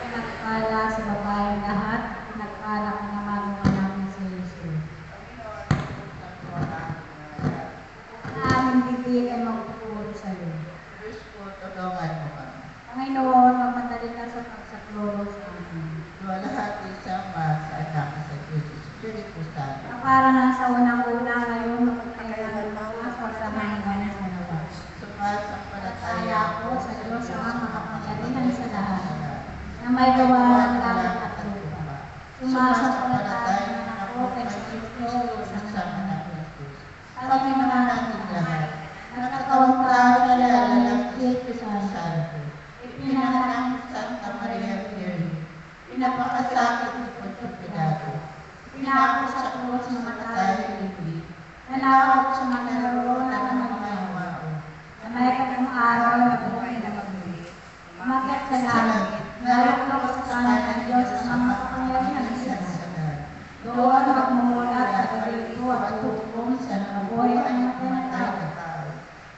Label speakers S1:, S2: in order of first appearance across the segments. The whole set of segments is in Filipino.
S1: pinagpala sa babaeng lahat, pinagpala ka naman ng anak ni si Jesus. Na aming bibig ay magpupuro sa iyo.
S2: Diyos ko, tulungan mo kami.
S1: Panginoon, magmadali ka sa pagsaklolo sa amin.
S2: Luwalhati sama sa anak sa Diyos, Espiritu Santo.
S1: Para na sa unang-una ngayon, magpagkailan sa hanggan sa lawas.
S2: Sumasampalataya
S1: Ako sa Diyos ang makapangyarihan sa lahat, na may gawa ng langit at lupa. Sumasampalataya ako kay Kristo sa anak ng Diyos. Panginoon natin lahat, nagkakawangtang kilala ng Espiritu Santo. Ipinanganak ni Santa Maria Virgen, pinapakasakit ni Poncio Pilato, pinako sa krus ng matay ng libig, nanakot sa mga naroronan ng mga yumao, na may katang araw na buhay na magbili. Umakyat sa langit, naruklok sa kanan ng Diyos ang mga kapangyarihan sa lahat. Doon magmumulat at pagdito at hukom sa nabuhay ang matay na tao.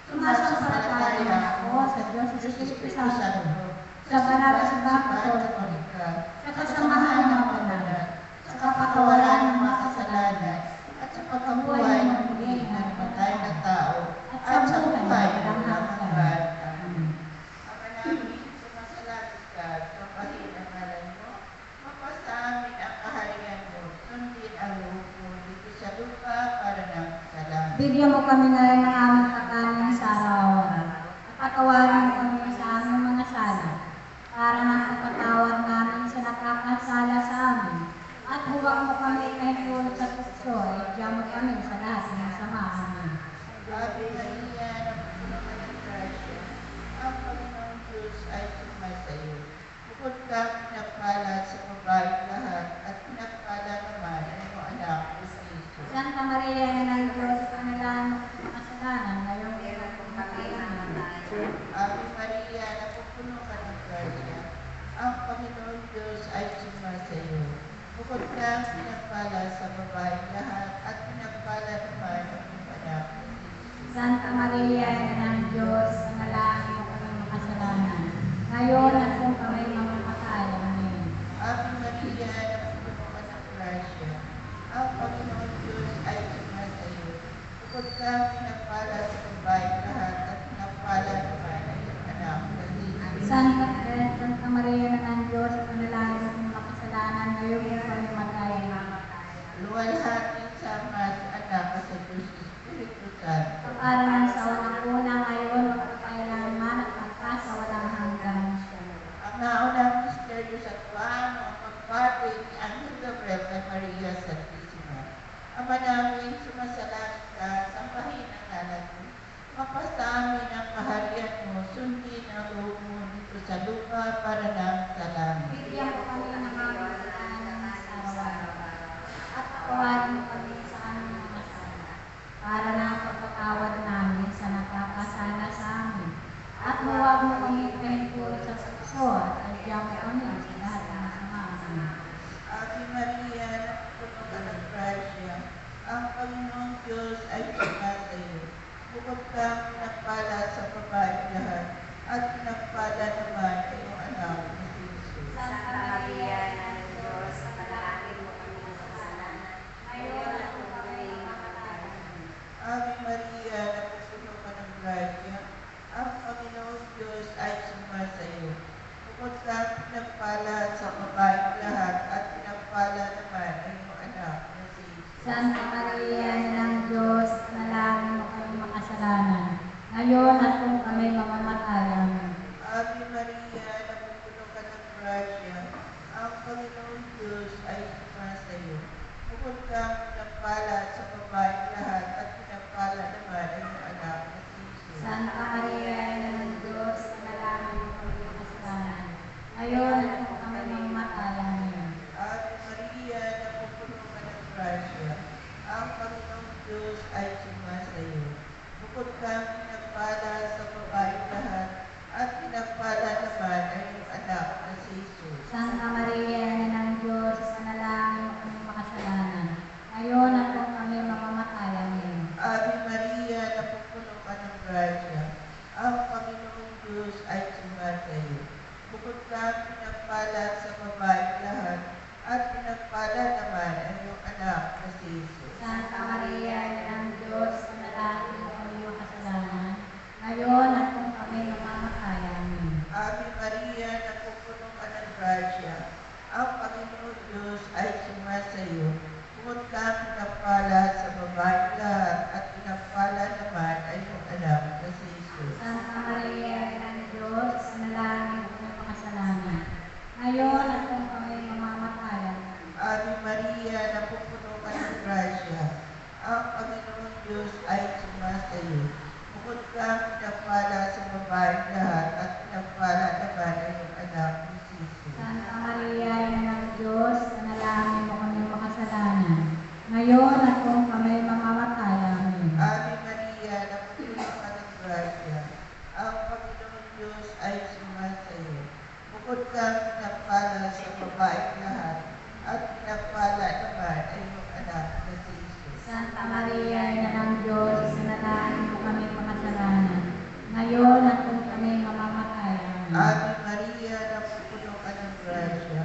S1: Sumasampalataya ako sa Diyos sa Espiritu Santo, sa banal na simbahang Katoliko, sa kasamahan ng mga banal, sa kapatawaran ng mga kasalanan, at sa pagkabuhay ng muli na namatay na tao, at sa buhay ng hanggan. Amen.
S2: Ama namin, sumasalangit ka, sampahin ang ngalan mo, mapasa amin ang kaharian mo, sundin ang loob mo dito sa lupa para ng salamat.
S1: Bigyan mo kami ngayon ng aming kakanin sa araw-araw, at patawarin mo kami sa aming mga sala, para ng pagkatawad namin sa nakakasala sa amin. At huwag mo kami kahintulot sa tukso, at diyan mo kami sa lahat ng masama. Amen.
S2: Ave Maria, napupuno ka ng grasya, ang Panginoong Diyos ay sumasa iyo. Bukod ka pinagpala sa babaeng lahat, at pinagpala naman ang iyong anak, Kristo.
S1: Santa Maria, Ina ng Diyos, panalangin mo sa kasalanan, ngayong pinagpapakain.
S2: Ave Maria, napupuno ka ng grasya, ang Panginoong Diyos ay sumasa iyo. Bukod ka pinagpala sa babaeng lahat, at pinagpala naman ang iyong anak,
S1: Santa Maria, Ina ng Diyos, panalangin mo kami makasalanan, ngayon at kung kami mamamatay. Amen.
S2: Ave Maria, napupuno ka ng grasya, ang Panginoong Diyos ay sumasa iyo. Bukod ka pinagpala sa babaeng lahat, at pinagpala naman ang iyong anak,
S1: Santa Maria, Ina ng Diyos, panalangin mo kami makasalanan, ngayon at kung kami mamatay.
S2: luwalhati sama sa anak sa Diyos, Espiritu Santo.
S1: Para sa unang-una ngayon, magpapailanman at magkasawalang hanggan.
S2: Ang naunang misteryo sa tuwang ang pagpati ni Angel Gabriel kay Maria Santissima. Ama namin, sumasalangit ka, sampahin ang ngalan mo. Mapasa amin ang kaharian mo, sundin ang loob mo dito sa lupa para ng salamat.
S1: Bigyan mo kami ng aming kakanin sa araw-araw, at patawarin mo kami sa aming mga sala, para ng pagpatawad namin sa nakakasala sa amin. At huwag mo kami kahintulot sa tukso, at adyan mo kami sa lahat ng masama. Amen.
S2: Ave Maria, napupuno ka ng grasya, ang Panginoong Diyos ay sumasa iyo. Bukod ka pinagpala sa babaeng lahat, at pinagpala naman ang iyong anak, si Jesus.
S1: Santa Maria, Ina ng Diyos, panalangin mo kami makasalanan, ngayon at kung kami mamamatay. Amen.
S2: Ave Maria, napupuno ka ng grasya, ang Panginoong Diyos ay sumasa iyo. Bukod ka pinagpala sa babaeng lahat, at pinagpala naman ang iyong anak, si Jesus.
S1: Santa Maria, Ina ng Diyos, panalangin mo kami makasalanan, ngayon at kung kami mamamatay. Amen.
S2: Ave Maria, napupuno ka ng grasya, ang Panginoong Diyos ay sumasa iyo. Bukod ka pinagpala sa babaeng lahat, at pinagpala naman ang iyong anak, si Jesus.
S1: Santa Maria, Ina ng Diyos, panalangin mo kami makasalanan, ngayon at kung kami mamamatay. Amen.
S2: Ave Maria, napupuno ka ng grasya, ang Panginoong Diyos ay sumasa iyo. Bukod ka pinagpala sa babaeng lahat, at pinagpala naman ang iyong anak na si Jesus.
S1: Santa Maria, Ina ng Diyos, panalangin mo kami makasalanan, ngayon at kung kami mamamatay. Amen.
S2: Ave Maria, napupuno ka ng grasya, ang Panginoong Diyos ay sumasa iyo. Bukod kang pinagpala sa babaeng lahat, at pinagpala naman ang iyong anak na si Jesus.
S1: Santa Maria, Ina ng Diyos, panalangin mo kami makasalanan, ngayon at kung kami mamamatay. Amen.
S2: Ave Maria, napupuno ka ng grasya, ang Panginoon Diyos ay sumasa iyo. Bukod kang pinagpala sa babaeng lahat, at pinagpala naman ang iyong anak na si Jesus.
S1: Santa Maria, Ina ng Diyos, panalangin mo kami makasalanan, ngayon at kung kami mamamatay.
S2: Ave Maria, napupuno ka ng grasya, ang Panginoon Diyos ay sumasa iyo. Bukod kang pinagpala sa babaeng lahat, at pinagpala naman ang iyong anak ni Jesus.
S1: Santa Maria, Ina ng Diyos, panalangin mo kami makasalanan, ngayon at kung kami mamamatay. Amen.
S2: Ave Maria, napupuno ka ng grasya, ang Panginoon Diyos ay sumasa iyo. Bukod kang pinagpala sa babaeng lahat, at pinagpala naman ang iyong anak na si Jesus.
S1: Santa Maria, Ina ng Diyos, panalangin mo kami makasalanan, ngayon at kung kami mamamatay. Amen.
S2: Ave Maria, napupuno ka ng grasya,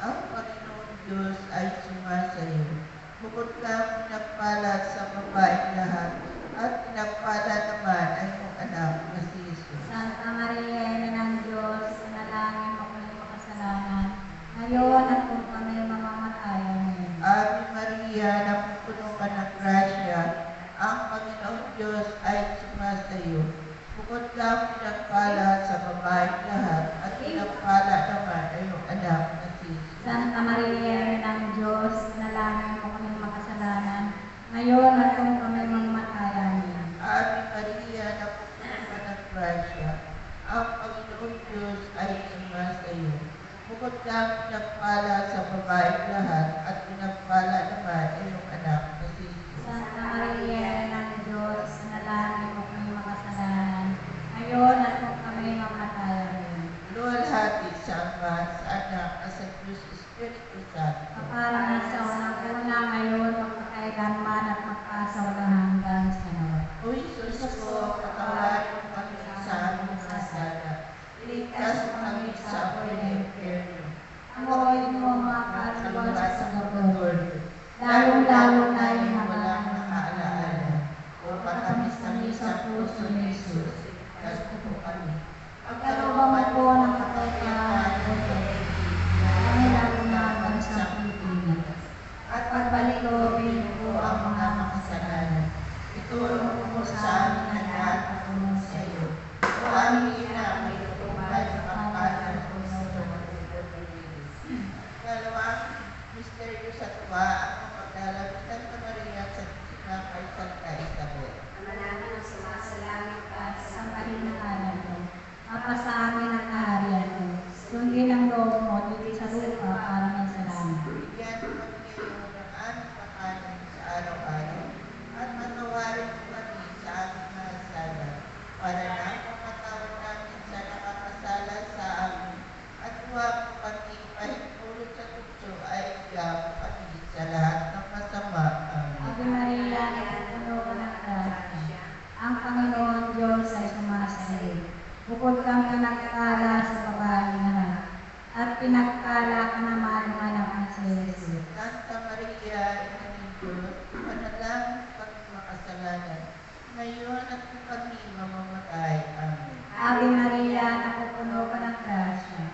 S2: ang Panginoon Diyos ay sumasa iyo. Bukod kang pinagpala sa babaeng lahat, at pinagpala naman ang iyong anak na si Jesus.
S1: Santa Maria, Ina ng Diyos, panalangin mo kami makasalanan, ngayon at kung kami mamamatay. Amen.
S2: Ave Maria, napupuno ka ng grasya, ang Panginoon Diyos ay sumasa iyo. Bukod kang pinagpala sa babaeng lahat, at pinagpala naman ang iyong anak na si Jesus.
S1: Santa Maria, Ina ng Diyos, panalangin mo kami makasalanan, ngayon at kung kami mamamatay. Amen.
S2: Ave Maria, napupuno ka ng grasya, ang Panginoon Diyos ay sumasa iyo. Bukod kang pinagpala sa babaeng lahat, at pinagpala naman ang iyong anak na si Jesus.
S1: Santa Maria, Ina ng Diyos, panalangin mo kami makasalanan, ngayon at kung kami mamamatay. Amen.
S2: Luwalhati sa Ama, sa Anak, at sa Diyos Espiritu Santo.
S1: Kaparang sa unang-una ngayon, magpakailanman at magpasawalang hanggan sa Lord.
S2: O Jesus ko, patawarin mo kami sa aming mga sala. Iligtas mo kami sa apoy ng impyerno.
S1: Amoyin mo mga kaluluwa sa
S2: pagkator,
S1: lalong-lalo na yung mga
S2: walang nakaalaala. O patamis-tamis sa puso ni Jesus, iligtas mo po kami.
S1: pagkalubang po ng kapayapaan at kami lalong sa Pilipinas.
S2: At pagbalikobin po ang mga makasalanan. Itulong mo po sa amin ang lahat na puno sa iyo. O aming ina, may tutupad na kapatid po sa Dalawang misteryo sa tuwa, ang pagdalab ni Santa Maria sa Tina kay Santa Isabel.
S1: Manalangin ang sumasalangit ka sa pahinahal mo. Mapa sa amin ang kaharian mo. Sundin ang loob mo dito sa lupa para may salamat.
S2: Bigyan mo kami ngayon ng aming pakanan sa araw-araw, at matawarin mo kami sa aming mga sala, para na ang pamatawad namin sa nakakasala sa amin, at huwag mo kami pahintulot sa tukso ay iyap kami sa lahat ng masama. Amen.
S1: Ave Maria, napupuno ka ng grasya. Ang Panginoon Diyos ay sumasa iyo. Bukod kang pinagpala sa babaeng lahat, at pinagpala ka naman ng anak na si Jesus.
S2: Santa Maria, Ina ng Diyos, panalangin kami makasalanan, ngayon at kung kami mamamatay. Amen.
S1: Ave Maria, napupuno ka ng grasya.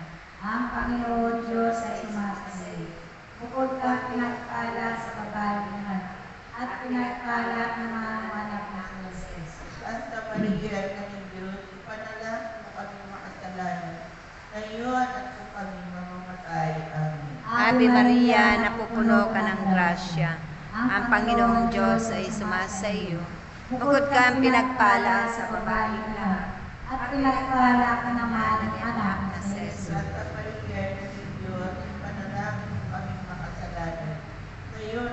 S1: Ang Panginoon Diyos ay sumasa iyo. Bukod kang pinagpala sa babaeng lahat, at pinagpala naman ng anak na si Jesus.
S2: Santa Maria, Ina ng Diyos, ipanalangin mo kami makasalanan, ngayon at kung kami mamamatay. Amen.
S3: Ave Maria, napupuno ka ng grasya. Ang Panginoong Diyos ay sumasa iyo. Bukod kang pinagpala sa babaeng lahat,
S1: at pinagpala ka naman ng anak na si Jesus.
S2: Santa Maria, Ina ng Diyos, ipanalangin mo kami makasalanan, ngayon